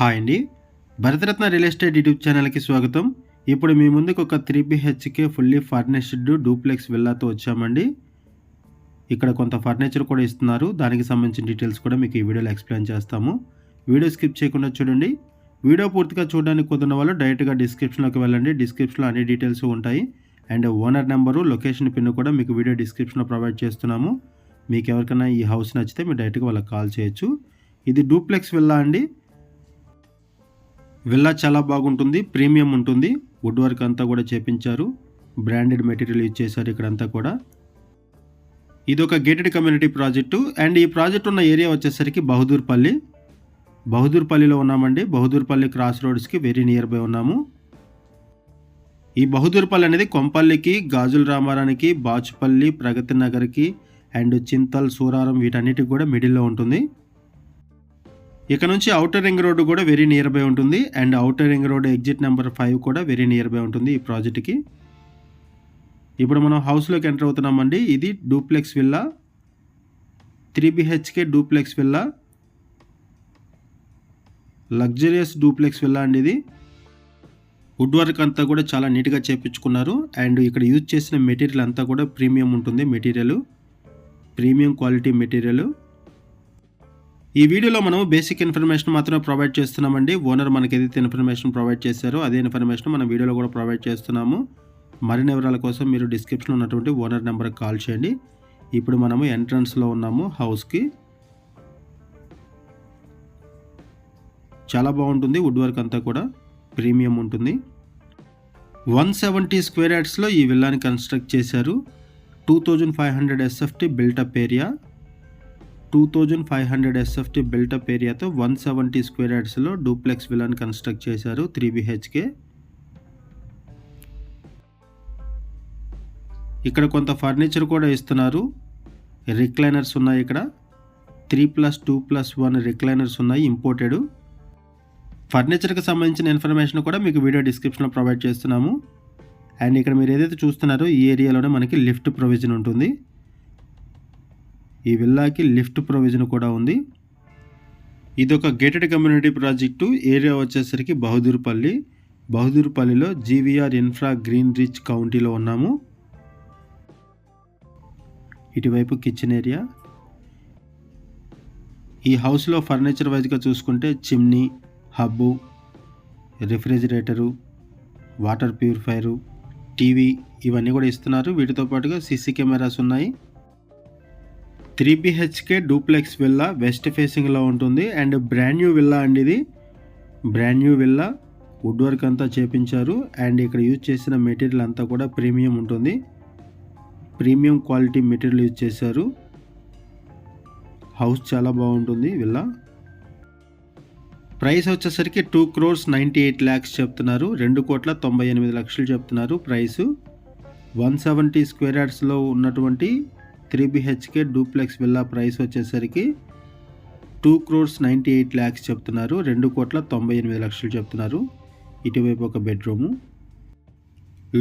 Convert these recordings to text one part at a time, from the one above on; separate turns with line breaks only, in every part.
Hi అండి. Bharat Ratna real estate YouTube ఛానల్‌కి స్వాగతం. ఇప్పుడు మీ ముందుకు ఒక 3 బీహెచ్‌కే ఫుల్లీ ఫర్నిష్డ్ డూప్లెక్స్ విల్లాతో వచ్చామండి. ఇక్కడ కొంత ఫర్నిచర్ కూడా ఇస్తున్నారు. దానికి సంబంధించిన డీటెయిల్స్ కూడా మీకు ఈ వీడియోలో ఎక్స్‌ప్లెయిన్ చేస్తాము. వీడియో స్కిప్ చేయకుండా చూడండి. వీడియో పూర్తిగా చూడడానికి కుదరని వాళ్ళు డైరెక్ట్‌గా డిస్క్రిప్షన్‌లోకి వెళ్ళండి. డిస్క్రిప్షన్‌లో అన్ని డీటెయిల్స్ ఉంటాయి. And owner number, location pin కూడా మీకు వీడియో డిస్క్రిప్షన్‌లో ప్రొవైడ్ చేస్తున్నాము. మీకు ఎవరికైనా ఈ హౌస్ నచ్చితే మీరు డైరెక్ట్‌గా వాళ్ళకి కాల్ చేయొచ్చు. ఇది డూప్లెక్స్ విల్లా అండి. విల్లా చాలా బాగుంటుంది, ప్రీమియం ఉంటుంది. వుడ్ వర్క్ అంతా కూడా చేపించారు. బ్రాండెడ్ మెటీరియల్ యూజ్ చేశారు ఇక్కడంతా కూడా. ఇది ఒక గేటెడ్ కమ్యూనిటీ ప్రాజెక్టు. అండ్ ఈ ప్రాజెక్ట్ ఉన్న ఏరియా వచ్చేసరికి బహదూర్పల్లి. బహదూర్పల్లిలో ఉన్నామండి. బహదూర్పల్లి క్రాస్ రోడ్స్కి వెరీ నియర్ బై ఉన్నాము. ఈ బహదూర్పల్లి అనేది కొంపల్లికి, గాజుల రామారానికి, బాచుపల్లి, ప్రగతి నగర్కి అండ్ చింతల్, సూరారం వీటన్నిటికి కూడా మిడిల్లో ఉంటుంది. ఇక నుంచి ఔటర్ రింగ్ రోడ్డు కూడా వెరీ నియర్ బై ఉంటుంది. And outer ring road exit number 5 కూడా వెరీ నియర్ బై ఉంటుంది ఈ ప్రాజెక్ట్కి. ఇప్పుడు మనం హౌస్లోకి ఎంటర్ అవుతున్నామండి. ఇది duplex villa, 3 BHK duplex villa, luxurious duplex villa అండి ఇది. వుడ్ వర్క్ అంతా కూడా చాలా నీట్గా చేపించుకున్నారు. అండ్ ఇక్కడ యూజ్ చేసిన మెటీరియల్ అంతా కూడా ప్రీమియం ఉంటుంది. Material premium quality material. ఈ వీడియోలో మనం బేసిక్ ఇన్ఫర్మేషన్ మాత్రమే ప్రొవైడ్ చేస్తున్నామండి. ఓనర్ మనకి ఏదైతే ఇన్ఫర్మేషన్ ప్రొవైడ్ చేశారో అదే ఇన్ఫర్మేషన్ మనం వీడియోలో కూడా ప్రొవైడ్ చేస్తున్నాము. మరిన్ని వివరాల కోసం మీరు డిస్క్రిప్షన్లో ఉన్నటువంటి ఓనర్ నెంబర్కి కాల్ చేయండి. ఇప్పుడు మనము ఎంట్రన్స్లో ఉన్నాము హౌస్కి. చాలా బాగుంటుంది. వుడ్ వర్క్ అంతా కూడా ప్రీమియం ఉంటుంది. 170 స్క్వేర్ యార్డ్స్లో ఈ విల్లాని కన్స్ట్రక్ట్ చేశారు. 2500 SFT built up area. 2500 SFT built up ఏరియాతో 170 స్క్వేర్ యార్డ్స్లో డూప్లెక్స్ విల్లాని కన్స్ట్రక్ట్ చేశారు 3 బీహెచ్కే. ఇక్కడ కొంత ఫర్నిచర్ కూడా ఇస్తున్నారు. రిక్లైనర్స్ ఉన్నాయి. ఇక్కడ 3+2+1 రిక్లైనర్స్ ఉన్నాయి, ఇంపోర్టెడ్. ఫర్నిచర్కి సంబంధించిన ఇన్ఫర్మేషన్ కూడా మీకు వీడియో డిస్క్రిప్షన్లో ప్రొవైడ్ చేస్తున్నాము. అండ్ ఇక్కడ మీరు ఏదైతే చూస్తున్నారో ఈ ఏరియాలోనే మనకి లిఫ్ట్ ప్రొవిజన్ ఉంటుంది. ఈ విల్లాకి లిఫ్ట్ ప్రొవిజన్ కూడా ఉంది. ఇది ఒక గేటెడ్ కమ్యూనిటీ ప్రాజెక్టు. ఏరియా వచ్చేసరికి బహదూర్పల్లి. బహదూర్పల్లిలో జీవీఆర్ ఇన్ఫ్రా గ్రీన్ రిచ్ కౌంటీలో ఉన్నాము. ఇటువైపు కిచెన్ ఏరియా. ఈ హౌస్లో ఫర్నిచర్ వైజ్గా చూసుకుంటే chimney, hob, refrigerator, water purifier, TV ఇవన్నీ కూడా ఇస్తున్నారు. వీటితో పాటుగా సీసీ కెమెరాస్ ఉన్నాయి. 3 బీహెచ్కే డూప్లెక్స్ విల్లా వెస్ట్ ఫేసింగ్లో ఉంటుంది. అండ్ బ్రాండ్ న్యూ విల్లా అండి ఇది. Brand new villa. Wood work అంతా చేపించారు. అండ్ ఇక్కడ యూజ్ చేసిన మెటీరియల్ అంతా కూడా ప్రీమియం ఉంటుంది. ప్రీమియం క్వాలిటీ మెటీరియల్ యూజ్ చేశారు. హౌస్ చాలా బాగుంటుంది విల్లా. ప్రైస్ వచ్చేసరికి 2,98,00,000 చెప్తున్నారు. 2,98,00,000 చెప్తున్నారు ప్రైసు. 170 స్క్వేర్ యార్డ్స్లో ఉన్నటువంటి 3 బీహెచ్కే డూప్లెక్స్ విల్లా ప్రైస్ వచ్చేసరికి 2,98,00,000 చెప్తున్నారు. 2,98,00,000 చెప్తున్నారు. ఇటువైపు ఒక బెడ్రూము.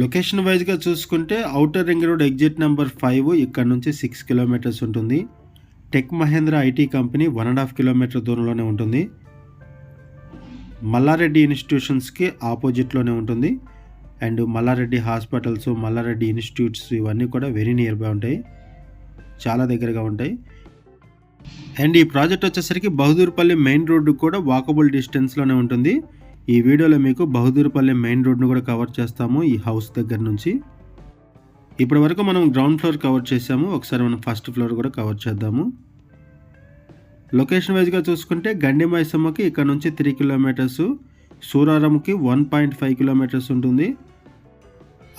లొకేషన్ వైజ్గా చూసుకుంటే outer ring road exit number 5 ఇక్కడ నుంచి 6 కిలోమీటర్స్ ఉంటుంది. Tech Mahindra IT company 1.5 kilometer దూరంలోనే ఉంటుంది. మల్లారెడ్డి ఇన్స్టిట్యూషన్స్కి ఆపోజిట్లోనే ఉంటుంది. And Malla Reddy hospitals, Malla Reddy institutes ఇవన్నీ కూడా వెరీ నియర్ బై ఉంటాయి. చాలా దగ్గరగా ఉంటాయి. అండ్ ఈ ప్రాజెక్ట్ వచ్చేసరికి బహదూర్పల్లి మెయిన్ రోడ్డు కూడా వాకబుల్ డిస్టెన్స్లోనే ఉంటుంది. ఈ వీడియోలో మీకు బహదూర్పల్లి మెయిన్ రోడ్ను కూడా కవర్ చేస్తాము ఈ హౌస్ దగ్గర నుంచి. ఇప్పటి వరకు మనం గ్రౌండ్ ఫ్లోర్ కవర్ చేసాము. ఒకసారి మనం ఫస్ట్ ఫ్లోర్ కూడా కవర్ చేద్దాము. లొకేషన్ వైజ్గా చూసుకుంటే గండి మైసమ్మకి ఇక్కడ నుంచి 3 కిలోమీటర్స్, సూరారంకి 1.5 కిలోమీటర్స్ ఉంటుంది.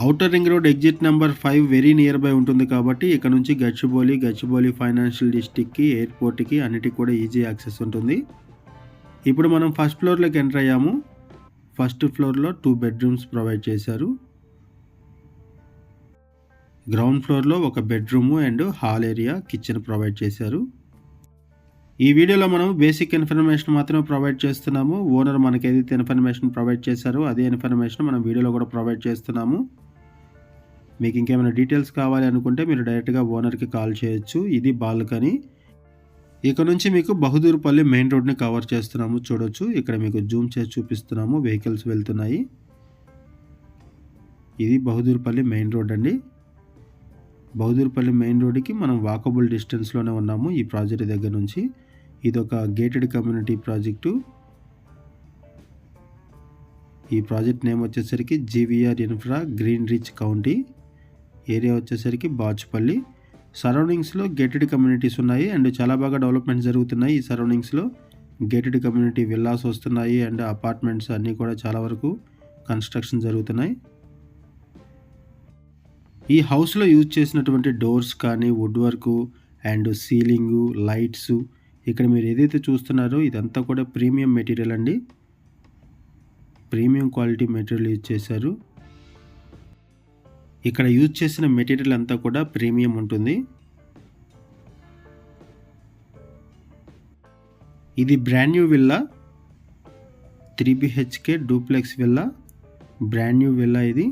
Outer ring road exit number 5 very near by ఉంటుంది కాబట్టి ఇక్కడ నుంచి గచ్చిబౌలి ఫైనాన్షియల్ డిస్ట్రిక్ట్కి, ఎయిర్పోర్ట్కి అన్నిటికి కూడా ఈజీ యాక్సెస్ ఉంటుంది. ఇప్పుడు మనం ఫస్ట్ ఫ్లోర్లోకి ఎంటర్ అయ్యాము. ఫస్ట్ ఫ్లోర్లో 2 బెడ్రూమ్స్ ప్రొవైడ్ చేశారు. గ్రౌండ్ ఫ్లోర్లో ఒక bedroom and hall area, kitchen provide చేశారు. ఈ వీడియోలో మనం బేసిక్ ఇన్ఫర్మేషన్ మాత్రమే ప్రొవైడ్ చేస్తున్నాము. ఓనర్ మనకి ఏదైతే ఇన్ఫర్మేషన్ ప్రొవైడ్ చేశారో అదే ఇన్ఫర్మేషన్ మనం వీడియోలో కూడా ప్రొవైడ్ చేస్తున్నాము. మీకు ఇంకేమైనా డీటెయిల్స్ కావాలి అనుకుంటే మీరు డైరెక్ట్గా ఓనర్కి కాల్ చేయొచ్చు. ఇది బాల్కనీ. ఇక నుంచి మీకు బహదూర్పల్లి మెయిన్ రోడ్ని కవర్ చేస్తున్నాము. చూడొచ్చు, ఇక్కడ మీకు జూమ్ చేసి చూపిస్తున్నాము. వెహికల్స్ వెళ్తున్నాయి. ఇది బహదూర్పల్లి మెయిన్ రోడ్ అండి. బహదూర్పల్లి మెయిన్ రోడ్డుకి మనం వాకబుల్ డిస్టెన్స్లోనే ఉన్నాము ఈ ప్రాజెక్ట్ దగ్గర నుంచి. ఇది ఒక గేటెడ్ కమ్యూనిటీ ప్రాజెక్టు. ఈ ప్రాజెక్ట్ నేమ్ వచ్చేసరికి GVR infra green rich county. Area వచ్చేసరికి బాచుపల్లి. సరౌండింగ్స్లో గేటెడ్ కమ్యూనిటీస్ ఉన్నాయి అండ్ చాలా బాగా డెవలప్మెంట్స్ జరుగుతున్నాయి. ఈ సరౌండింగ్స్లో గేటెడ్ కమ్యూనిటీ విల్లాస్ వస్తున్నాయి అండ్ అపార్ట్మెంట్స్ అన్నీ కూడా చాలా వరకు కన్స్ట్రక్షన్ జరుగుతున్నాయి. ఈ హౌస్లో యూజ్ చేసినటువంటి డోర్స్ కానీ wood work and ceiling, lights, ఇక్కడ మీరు ఏదైతే చూస్తున్నారో ఇదంతా కూడా ప్రీమియం మెటీరియల్ అండి. ప్రీమియం క్వాలిటీ మెటీరియల్ యూజ్ చేశారు. ఇక్కడ యూజ్ చేసిన మెటీరియల్ అంతా కూడా ప్రీమియం ఉంటుంది. ఇది brand new villa, 3 BHK duplex villa, brand new villa ఇది.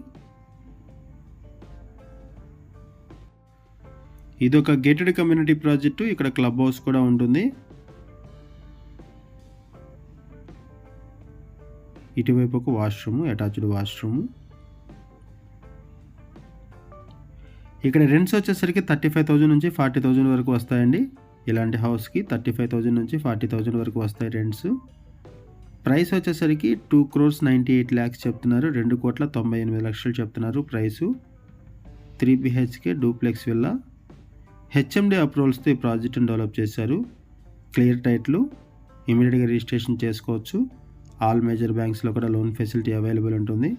ఇది ఒక గేటెడ్ కమ్యూనిటీ ప్రాజెక్టు. ఇక్కడ క్లబ్ హౌస్ కూడా ఉంటుంది. ఇటువైపు ఒక వాష్రూమ్, అటాచ్డ్ వాష్రూమ్. ఇక్కడ రెంట్స్ వచ్చేసరికి 35,000 నుంచి 40,000 వరకు వస్తాయండి. ఇలాంటి హౌస్కి 35,000 నుంచి 40,000 వరకు వస్తాయి రెంట్స్. ప్రైస్ వచ్చేసరికి 2,98,00,000 చెప్తున్నారు. 2,98,00,000 చెప్తున్నారు price. 3 BHK duplex villa. HMD అప్రూవల్స్తో ఈ ప్రాజెక్ట్ని డెవలప్ చేశారు. క్లియర్ టైటిల్, ఇమీడియట్గా రిజిస్ట్రేషన్ చేసుకోవచ్చు. ఆల్ మేజర్ బ్యాంక్స్లో కూడా లోన్ ఫెసిలిటీ అవైలబుల్ ఉంటుంది.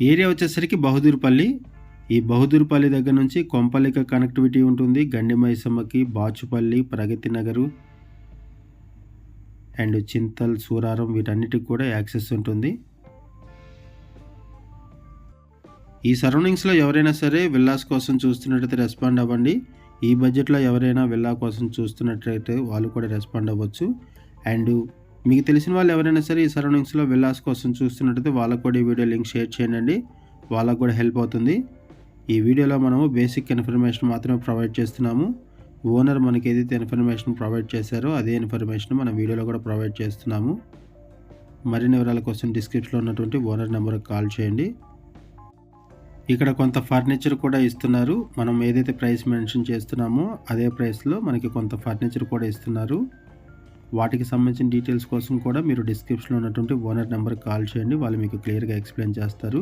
ఏరియా వచ్చేసరికి బహదూర్పల్లి. ఈ బహదూర్పల్లి దగ్గర నుంచి కొంపల్లిక కనెక్టివిటీ ఉంటుంది. గండిమైసమ్మకి, బాచుపల్లి, ప్రగతి నగరు అండ్ చింతల్, సూరారం వీటన్నిటికి కూడా యాక్సెస్ ఉంటుంది. ఈ సరౌండింగ్స్లో ఎవరైనా సరే విల్లాస్ కోసం చూస్తున్నట్టయితే రెస్పాండ్ అవ్వండి. ఈ బడ్జెట్లో ఎవరైనా విల్లా కోసం చూస్తున్నట్లయితే వాళ్ళు కూడా రెస్పాండ్ అవ్వచ్చు. అండ్ మీకు తెలిసిన వాళ్ళు ఎవరైనా సరే ఈ సరౌండింగ్స్లో విల్లాస్ కోసం చూస్తున్నట్టయితే వాళ్ళకు కూడా ఈ వీడియో లింక్ షేర్ చేయండి. వాళ్ళకు కూడా హెల్ప్ అవుతుంది. ఈ వీడియోలో మనము బేసిక్ ఇన్ఫర్మేషన్ మాత్రమే ప్రొవైడ్ చేస్తున్నాము. ఓనర్ మనకి ఏదైతే ఇన్ఫర్మేషన్ ప్రొవైడ్ చేశారో అదే ఇన్ఫర్మేషన్ మన వీడియోలో కూడా ప్రొవైడ్ చేస్తున్నాము. మరిన్ని వివరాల కోసం డిస్క్రిప్షన్లో ఉన్నటువంటి ఓనర్ నెంబర్కి కాల్ చేయండి. ఇక్కడ కొంత ఫర్నిచర్ కూడా ఇస్తున్నారు. మనం ఏదైతే ప్రైస్ మెన్షన్ చేస్తున్నామో అదే ప్రైస్లో మనకి కొంత ఫర్నిచర్ కూడా ఇస్తున్నారు. వాటికి సంబంధించిన డీటెయిల్స్ కోసం కూడా మీరు డిస్క్రిప్షన్లో ఉన్నటువంటి ఓనర్ నెంబర్కి కాల్ చేయండి. వాళ్ళు మీకు క్లియర్గా ఎక్స్ప్లెయిన్ చేస్తారు.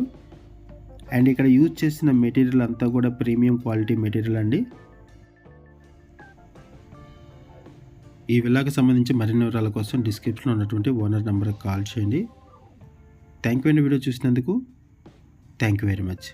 అండ్ ఇక్కడ యూజ్ చేసిన మెటీరియల్ అంతా కూడా ప్రీమియం క్వాలిటీ మెటీరియల్ అండి. ఈ విల్లాకి సంబంధించి మరిన్ని వివరాల కోసం డిస్క్రిప్షన్లో ఉన్నటువంటి ఓనర్ నెంబర్కి కాల్ చేయండి. థ్యాంక్ యూ అండి వీడియో చూసినందుకు. Thank you very much.